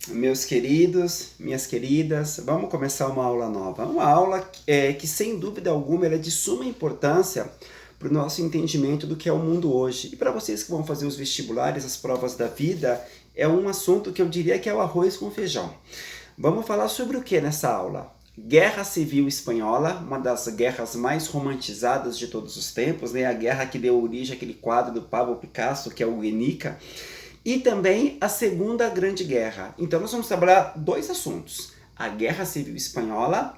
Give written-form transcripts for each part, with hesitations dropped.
Meus queridos, minhas queridas, vamos começar uma aula nova. Uma aula que sem dúvida alguma, ela é de suma importância para o nosso entendimento do que é o mundo hoje. E para vocês que vão fazer os vestibulares, as provas da vida, é um assunto que eu diria que é o arroz com feijão. Vamos falar sobre o que nessa aula? Guerra Civil Espanhola, uma das guerras mais romantizadas de todos os tempos, né? A guerra que deu origem àquele quadro do Pablo Picasso, que é o Guernica, e também a Segunda Grande Guerra. Então nós vamos trabalhar dois assuntos, a Guerra Civil Espanhola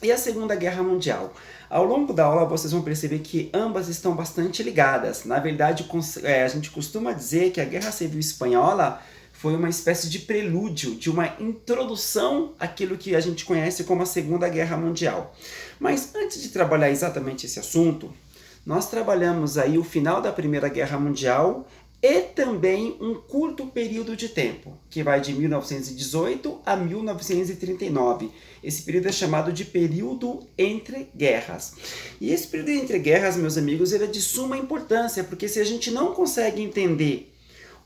e a Segunda Guerra Mundial. Ao longo da aula vocês vão perceber que ambas estão bastante ligadas. Na verdade, a gente costuma dizer que a Guerra Civil Espanhola foi uma espécie de prelúdio, de uma introdução àquilo que a gente conhece como a Segunda Guerra Mundial. Mas antes de trabalhar exatamente esse assunto, nós trabalhamos aí o final da Primeira Guerra Mundial e também um curto período de tempo, que vai de 1918 a 1939. Esse período é chamado de período entre guerras. E esse período entre guerras, meus amigos, ele é de suma importância, porque se a gente não consegue entender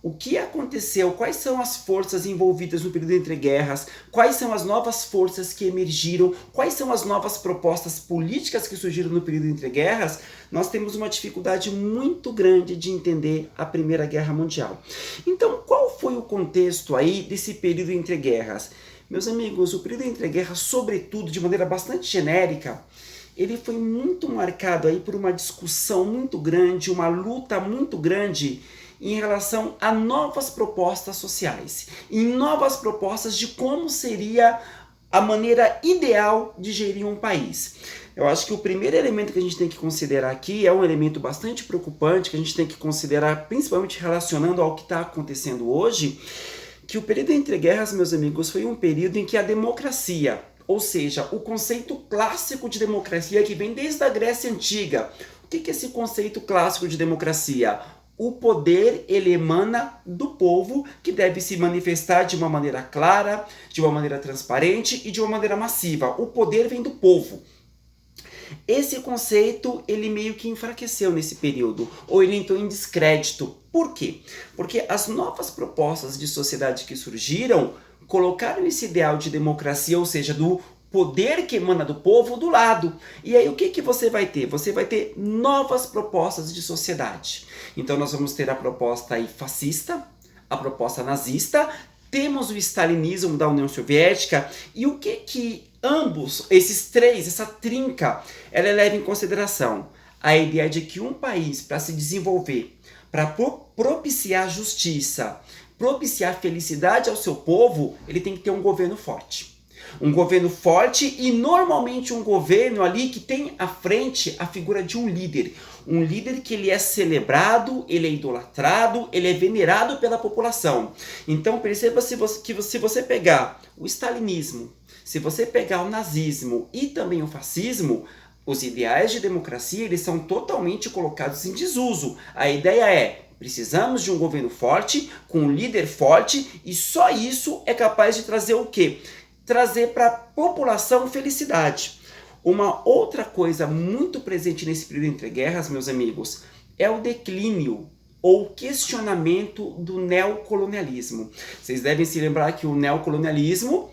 o que aconteceu, quais são as forças envolvidas no período entre guerras, quais são as novas forças que emergiram, quais são as novas propostas políticas que surgiram no período entre guerras, nós temos uma dificuldade muito grande de entender a Primeira Guerra Mundial. Então, qual foi o contexto aí desse período entre guerras? Meus amigos, o período entre guerras, sobretudo, de maneira bastante genérica, ele foi muito marcado aí por uma discussão muito grande, uma luta muito grande em relação a novas propostas sociais, em novas propostas de como seria a maneira ideal de gerir um país. Eu acho que o primeiro elemento que a gente tem que considerar aqui é um elemento bastante preocupante, que a gente tem que considerar principalmente relacionando ao que está acontecendo hoje, que o período entre guerras, meus amigos, foi um período em que a democracia, ou seja, o conceito clássico de democracia que vem desde a Grécia Antiga. O que é esse conceito clássico de democracia? O poder, ele emana do povo, que deve se manifestar de uma maneira clara, de uma maneira transparente e de uma maneira massiva. O poder vem do povo. Esse conceito, ele meio que enfraqueceu nesse período, ou ele entrou em descrédito. Por quê? Porque as novas propostas de sociedade que surgiram colocaram esse ideal de democracia, ou seja, do poder que emana do povo, do lado. E aí o que você vai ter? Você vai ter novas propostas de sociedade. Então nós vamos ter a proposta aí fascista, a proposta nazista, temos o stalinismo da União Soviética, e o que ambos, esses três, essa trinca, ela leva em consideração a ideia de que um país, para se desenvolver, para propiciar justiça, propiciar felicidade ao seu povo, ele tem que ter um governo forte. Um governo forte e normalmente um governo ali que tem à frente a figura de um líder. Um líder que ele é celebrado, ele é idolatrado, ele é venerado pela população. Então perceba que se você pegar o stalinismo, se você pegar o nazismo e também o fascismo, os ideais de democracia eles são totalmente colocados em desuso. A ideia é: precisamos de um governo forte, com um líder forte, e só isso é capaz de trazer o quê? Trazer para a população felicidade. Uma outra coisa muito presente nesse período entre guerras, meus amigos, é o declínio ou questionamento do neocolonialismo. Vocês devem se lembrar que o neocolonialismo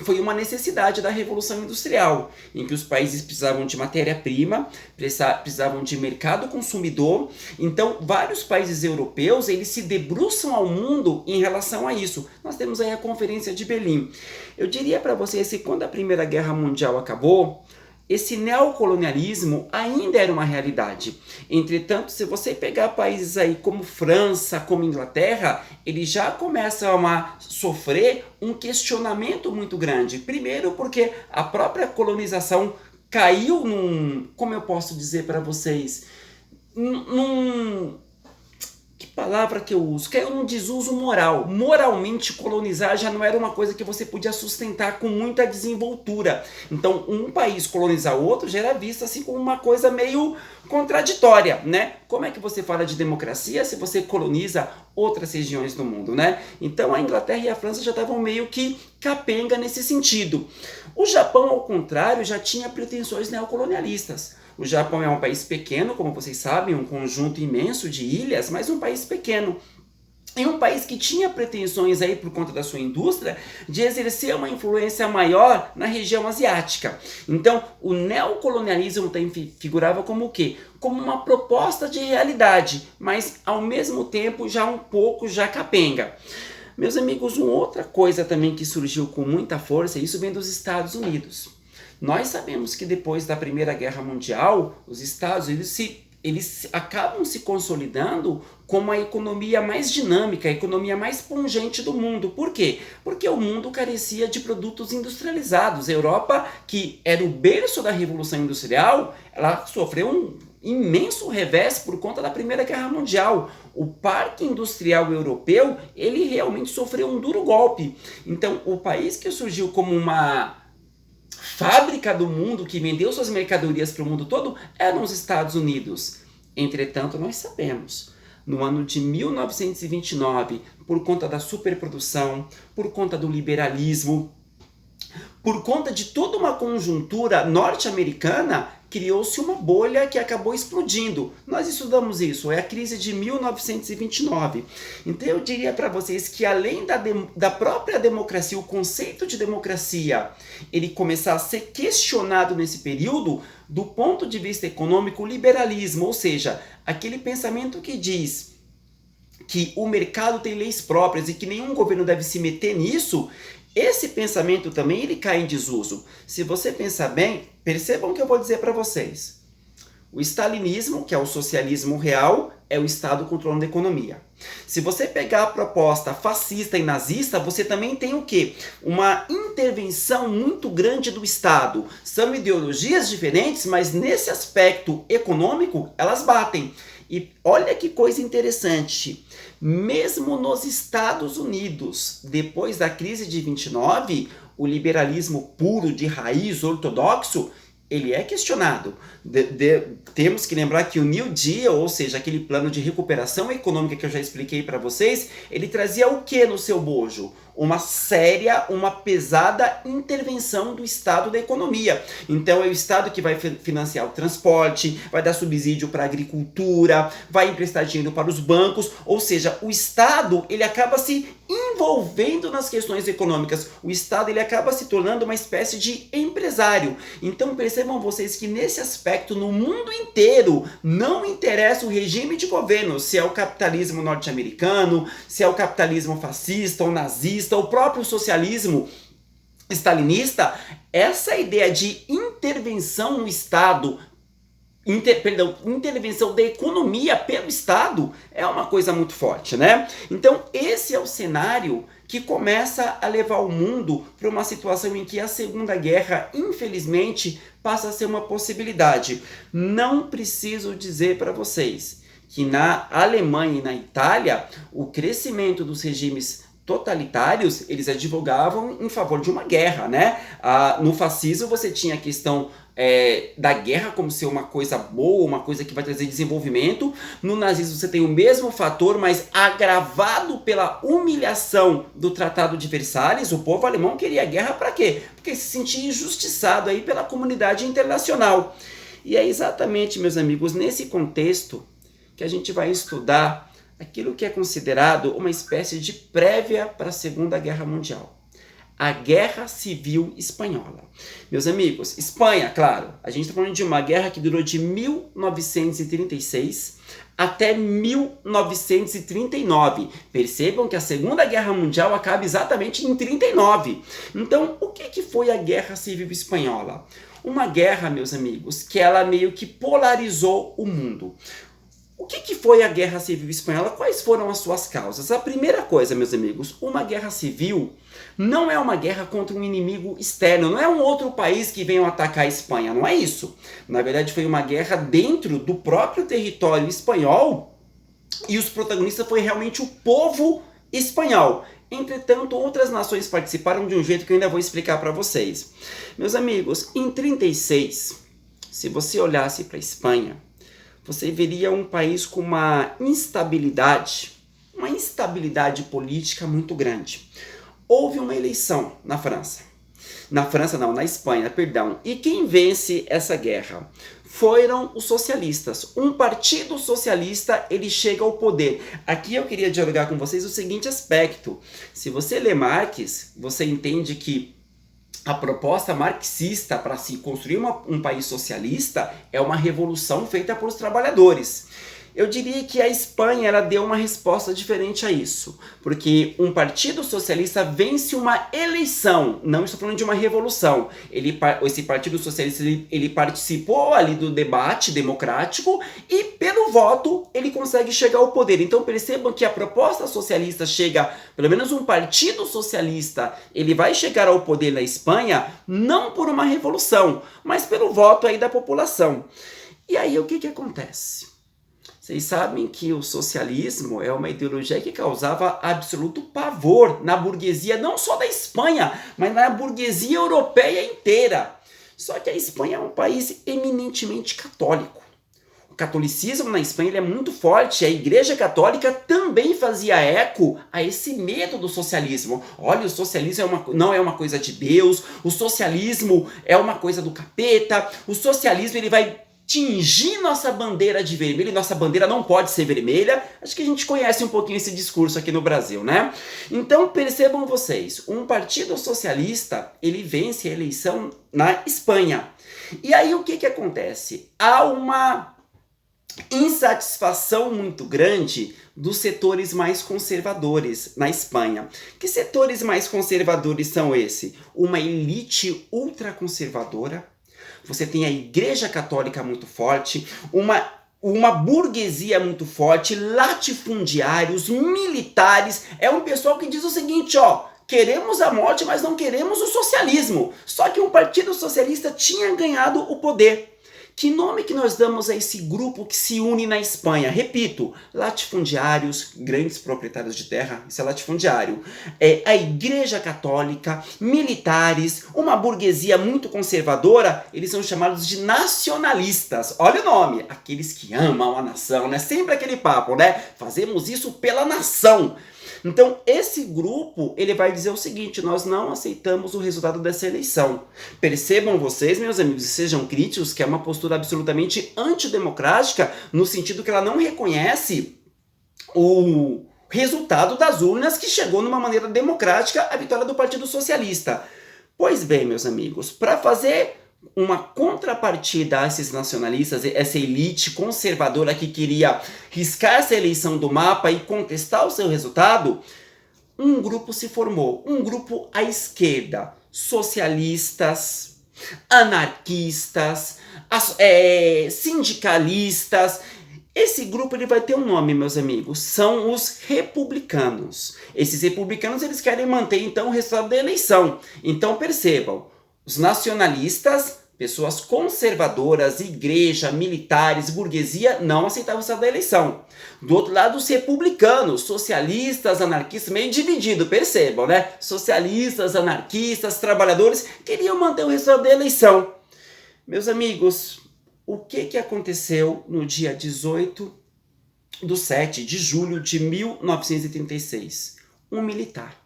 foi uma necessidade da Revolução Industrial, em que os países precisavam de matéria-prima, precisavam de mercado consumidor. Então, vários países europeus, eles se debruçam ao mundo em relação a isso. Nós temos aí a Conferência de Berlim. Eu diria para vocês que quando a Primeira Guerra Mundial acabou, esse neocolonialismo ainda era uma realidade. Entretanto, se você pegar países aí como França, como Inglaterra, eles já começam a sofrer um questionamento muito grande. Primeiro porque a própria colonização caiu como eu posso dizer para vocês, que palavra que eu uso? Caiu num desuso moral. Moralmente, colonizar já não era uma coisa que você podia sustentar com muita desenvoltura. Então, um país colonizar outro já era visto assim como uma coisa meio contraditória, né? Como é que você fala de democracia se você coloniza outras regiões do mundo, né? Então, a Inglaterra e a França já estavam meio que capenga nesse sentido. O Japão, ao contrário, já tinha pretensões neocolonialistas. O Japão é um país pequeno, como vocês sabem, um conjunto imenso de ilhas, mas um país pequeno. em um país que tinha pretensões aí por conta da sua indústria de exercer uma influência maior na região asiática. Então, o neocolonialismo também figurava como o quê? Como uma proposta de realidade, mas ao mesmo tempo já um pouco já capenga. Meus amigos, uma outra coisa também que surgiu com muita força, isso vem dos Estados Unidos. Nós sabemos que depois da Primeira Guerra Mundial, os Estados Unidos eles acabam se consolidando como a economia mais dinâmica, a economia mais pungente do mundo. Por quê? Porque o mundo carecia de produtos industrializados. A Europa, que era o berço da Revolução Industrial, ela sofreu um imenso revés por conta da Primeira Guerra Mundial. O parque industrial europeu, ele realmente sofreu um duro golpe. Então, o país que surgiu como uma fábrica do mundo, que vendeu suas mercadorias para o mundo todo, eram os Estados Unidos. Entretanto, nós sabemos, no ano de 1929, por conta da superprodução, por conta do liberalismo, por conta de toda uma conjuntura norte-americana, criou-se uma bolha que acabou explodindo. Nós estudamos isso, é a crise de 1929. Então eu diria para vocês que além da própria democracia, o conceito de democracia, ele começar a ser questionado nesse período, do ponto de vista econômico, o liberalismo, ou seja, aquele pensamento que diz que o mercado tem leis próprias e que nenhum governo deve se meter nisso, esse pensamento também ele cai em desuso. Se você pensar bem, percebam o que eu vou dizer para vocês. O stalinismo, que é o socialismo real, é o Estado controlando a economia. Se você pegar a proposta fascista e nazista, você também tem o quê? Uma intervenção muito grande do Estado. São ideologias diferentes, mas nesse aspecto econômico, elas batem. E olha que coisa interessante, mesmo nos Estados Unidos, depois da crise de 29, o liberalismo puro de raiz ortodoxo, ele é questionado. Temos que lembrar que o New Deal, ou seja, aquele plano de recuperação econômica que eu já expliquei para vocês, ele trazia o que no seu bojo? Uma séria, uma pesada intervenção do Estado da economia. Então é o Estado que vai financiar o transporte, vai dar subsídio para a agricultura, vai emprestar dinheiro para os bancos, ou seja, o Estado ele acaba se envolvendo nas questões econômicas. O Estado ele acaba se tornando uma espécie de empresário. Então percebam vocês que nesse aspecto, no mundo inteiro, não interessa o regime de governo, se é o capitalismo norte-americano, se é o capitalismo fascista ou nazista, o próprio socialismo stalinista, essa ideia de intervenção no Estado, intervenção da economia pelo Estado é uma coisa muito forte, né? Então esse é o cenário que começa a levar o mundo para uma situação em que a Segunda Guerra, infelizmente, passa a ser uma possibilidade. Não preciso dizer para vocês que na Alemanha e na Itália, o crescimento dos regimes totalitários, eles advogavam em favor de uma guerra, né? No fascismo você tinha a questão da guerra como ser uma coisa boa, uma coisa que vai trazer desenvolvimento. No nazismo você tem o mesmo fator, mas agravado pela humilhação do Tratado de Versalhes. O povo alemão queria guerra para quê? Porque se sentia injustiçado aí pela comunidade internacional. E é exatamente, meus amigos, nesse contexto que a gente vai estudar aquilo que é considerado uma espécie de prévia para a Segunda Guerra Mundial. A Guerra Civil Espanhola. Meus amigos, Espanha, claro, a gente está falando de uma guerra que durou de 1936 até 1939. Percebam que a Segunda Guerra Mundial acaba exatamente em 39. Então, o que foi a Guerra Civil Espanhola? Uma guerra, meus amigos, que ela meio que polarizou o mundo. O que foi a Guerra Civil Espanhola? Quais foram as suas causas? A primeira coisa, meus amigos, uma guerra civil não é uma guerra contra um inimigo externo, não é um outro país que venha atacar a Espanha, não é isso. Na verdade, foi uma guerra dentro do próprio território espanhol e os protagonistas foi realmente o povo espanhol. Entretanto, outras nações participaram de um jeito que eu ainda vou explicar para vocês. Meus amigos, em 36, se você olhasse para a Espanha, você veria um país com uma instabilidade política muito grande. Houve uma eleição na Espanha, perdão. E quem vence essa guerra? foram os socialistas. Um partido socialista, ele chega ao poder. Aqui eu queria dialogar com vocês o seguinte aspecto. Se você lê Marx, você entende que a proposta marxista para se construir um país socialista é uma revolução feita por os trabalhadores. Eu diria que a Espanha ela deu uma resposta diferente a isso, porque um partido socialista vence uma eleição, não estou falando de uma revolução. Esse partido socialista ele participou ali do debate democrático e pelo voto ele consegue chegar ao poder. Então percebam que a proposta socialista chega, pelo menos um partido socialista, ele vai chegar ao poder na Espanha não por uma revolução, mas pelo voto aí da população. E aí o que acontece? Vocês sabem que o socialismo é uma ideologia que causava absoluto pavor na burguesia, não só da Espanha, mas na burguesia europeia inteira. Só que a Espanha é um país eminentemente católico. O catolicismo na Espanha ele é muito forte, a Igreja Católica também fazia eco a esse medo do socialismo. Olha, o socialismo não é uma coisa de Deus, o socialismo é uma coisa do capeta, o socialismo ele vai tingir nossa bandeira de vermelho, e nossa bandeira não pode ser vermelha. Acho que a gente conhece um pouquinho esse discurso aqui no Brasil, né? Então percebam vocês, um partido socialista, ele vence a eleição na Espanha. E aí o que acontece? Há uma insatisfação muito grande dos setores mais conservadores na Espanha. Que setores mais conservadores são esses? Uma elite ultraconservadora. Você tem a Igreja Católica muito forte, uma burguesia muito forte, latifundiários, militares. É um pessoal que diz o seguinte, ó, queremos a morte, mas não queremos o socialismo. Só que um partido socialista tinha ganhado o poder. Que nome que nós damos a esse grupo que se une na Espanha? Repito, latifundiários, grandes proprietários de terra, isso é latifundiário. A Igreja Católica, militares, uma burguesia muito conservadora, eles são chamados de nacionalistas. Olha o nome, aqueles que amam a nação, né? Sempre aquele papo, né? Fazemos isso pela nação. Então, esse grupo, ele vai dizer o seguinte, nós não aceitamos o resultado dessa eleição. Percebam vocês, meus amigos, e sejam críticos, que é uma postura absolutamente antidemocrática, no sentido que ela não reconhece o resultado das urnas que chegou numa maneira democrática à vitória do Partido Socialista. Pois bem, meus amigos, para fazer uma contrapartida a esses nacionalistas, essa elite conservadora que queria riscar essa eleição do mapa e contestar o seu resultado, um grupo se formou, um grupo à esquerda, socialistas, anarquistas, sindicalistas. Esse grupo ele vai ter um nome, meus amigos, são os republicanos. Esses republicanos eles querem manter então o resultado da eleição. Então percebam, os nacionalistas, pessoas conservadoras, igreja, militares, burguesia, não aceitavam o resultado da eleição. Do outro lado, os republicanos, socialistas, anarquistas, meio dividido, percebam, né? Socialistas, anarquistas, trabalhadores, queriam manter o resultado da eleição. Meus amigos, o que aconteceu no dia 18/7 de julho de 1936? Um militar.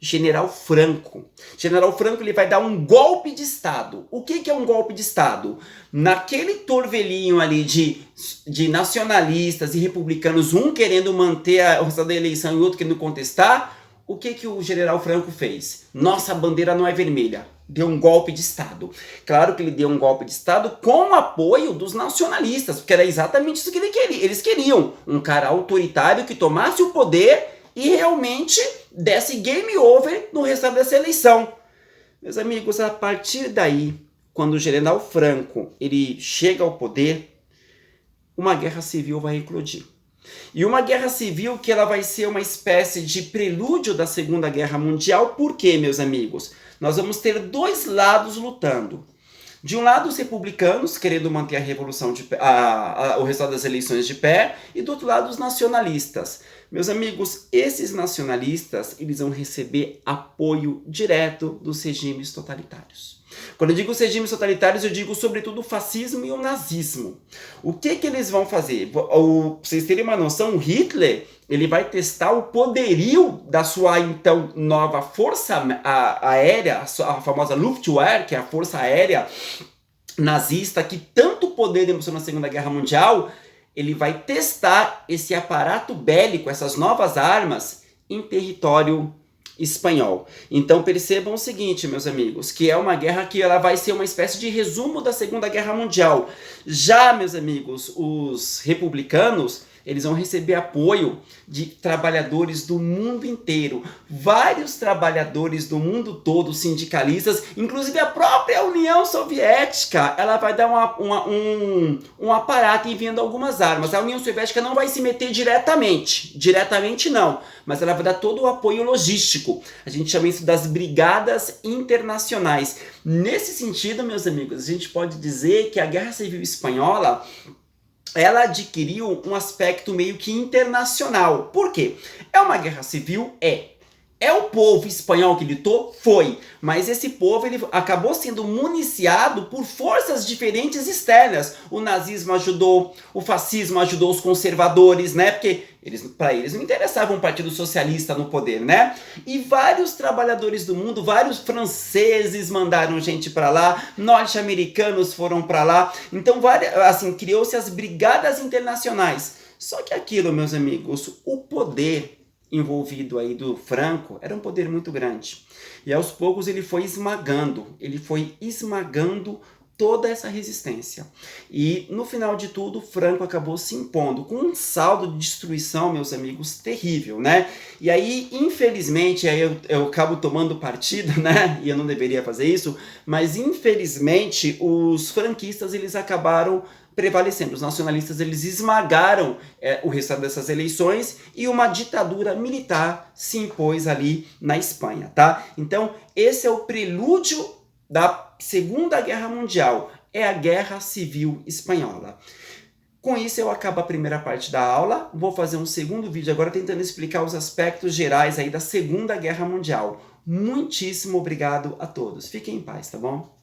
General Franco. General Franco ele vai dar um golpe de Estado. O que é um golpe de Estado? Naquele torvelinho ali de nacionalistas e republicanos, um querendo manter o resultado da eleição e outro querendo contestar, o que o General Franco fez? Nossa bandeira não é vermelha. Deu um golpe de Estado. Claro que ele deu um golpe de Estado com o apoio dos nacionalistas, porque era exatamente isso que eles queriam. Um cara autoritário que tomasse o poder e realmente desse game over no restante dessa eleição. Meus amigos, a partir daí, quando o General Franco ele chega ao poder, uma guerra civil vai eclodir. E uma guerra civil que ela vai ser uma espécie de prelúdio da Segunda Guerra Mundial. Por quê, meus amigos? Nós vamos ter dois lados lutando. De um lado, os republicanos, querendo manter a revolução, o resultado das eleições de pé, e do outro lado, os nacionalistas. Meus amigos, esses nacionalistas, eles vão receber apoio direto dos regimes totalitários. Quando eu digo os regimes totalitários, eu digo sobretudo o fascismo e o nazismo. O que eles vão fazer? Pra vocês terem uma noção, o Hitler, ele vai testar o poderio da sua, então, nova força aérea, a famosa Luftwaffe, que é a força aérea nazista, que tanto poder demonstrou na Segunda Guerra Mundial, ele vai testar esse aparato bélico, essas novas armas, em território espanhol. Então percebam o seguinte, meus amigos, que é uma guerra que ela vai ser uma espécie de resumo da Segunda Guerra Mundial. Já, meus amigos, os republicanos, eles vão receber apoio de trabalhadores do mundo inteiro. Vários trabalhadores do mundo todo, sindicalistas, inclusive a própria União Soviética, ela vai dar um aparato enviando algumas armas. A União Soviética não vai se meter diretamente não, mas ela vai dar todo o apoio logístico. A gente chama isso das brigadas internacionais. Nesse sentido, meus amigos, a gente pode dizer que a Guerra Civil Espanhola, ela adquiriu um aspecto meio que internacional. Por quê? É uma guerra civil? É o povo espanhol que lutou? Foi. Mas esse povo ele acabou sendo municiado por forças diferentes externas. O nazismo ajudou, o fascismo ajudou os conservadores, né? Porque para eles não interessava um partido socialista no poder, né? E vários trabalhadores do mundo, vários franceses mandaram gente para lá, norte-americanos foram para lá. Então, assim, criou-se as brigadas internacionais. Só que aquilo, meus amigos, o poder envolvido aí do Franco era um poder muito grande. E aos poucos ele foi esmagando toda essa resistência. E no final de tudo, Franco acabou se impondo com um saldo de destruição, meus amigos, terrível, né? E aí, infelizmente, aí eu acabo tomando partido, né? E eu não deveria fazer isso, mas infelizmente os franquistas eles acabaram prevalecendo. Os nacionalistas eles esmagaram o resultado dessas eleições e uma ditadura militar se impôs ali na Espanha, tá? Então, esse é o prelúdio da Segunda Guerra Mundial, é a Guerra Civil Espanhola. Com isso eu acabo a primeira parte da aula, vou fazer um segundo vídeo agora tentando explicar os aspectos gerais aí da Segunda Guerra Mundial. Muitíssimo obrigado a todos, fiquem em paz, tá bom?